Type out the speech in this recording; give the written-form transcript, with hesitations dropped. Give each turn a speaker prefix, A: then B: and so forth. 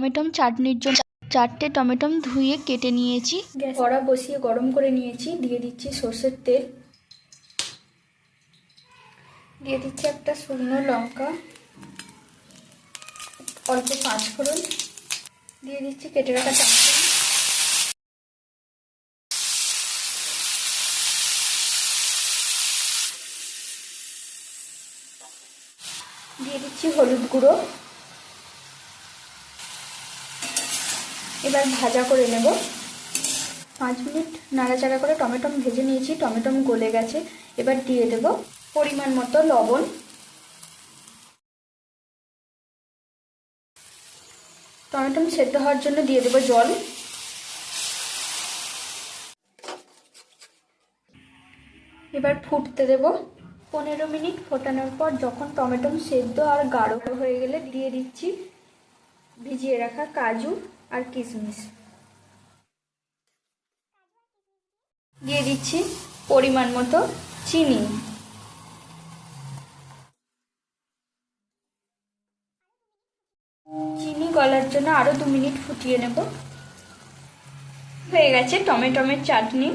A: Tomato চাটনির জন্য 4টে tomato ধুয়ে কেটে নিয়েছি।
B: কড়া বসিয়ে গরম করে নিয়েছি। দিয়ে দিচ্ছি সর্ষের তেল, দিয়ে দিচ্ছি একটা শুকনো লঙ্কা, অল্প 5 ফোড়ন, দিয়ে দিচ্ছি কেটে রাখা টমেটো, দিয়ে দিচ্ছি হলুদ গুঁড়ো। এবার ভাজা করে নেব। 5 মিনিট নাড়াচাড়া করে টমেটো ভেজে নিয়েছি। টমেটো গলে গেছে। এবার দিয়ে দেব পরিমাণ মতো লবণ, টমেটো সেদ্ধ হওয়ার জন্য দিয়ে দেব জল। এবার ফুটতে দেব। 15 মিনিট ফোটানোর পর যখন টমেটো সেদ্ধ আর গাঢ় হয়ে গেলে দিয়ে দিচ্ছি ভিজিয়ে রাখা কাজু আর কিশমিশ, দিয়ে দিচ্ছি পরিমাণ মতো চিনি। চিনি গলার জন্য আরো 2 মিনিট ফুটিয়ে নেব। হয়ে গেছে টমেটোর চাটনি।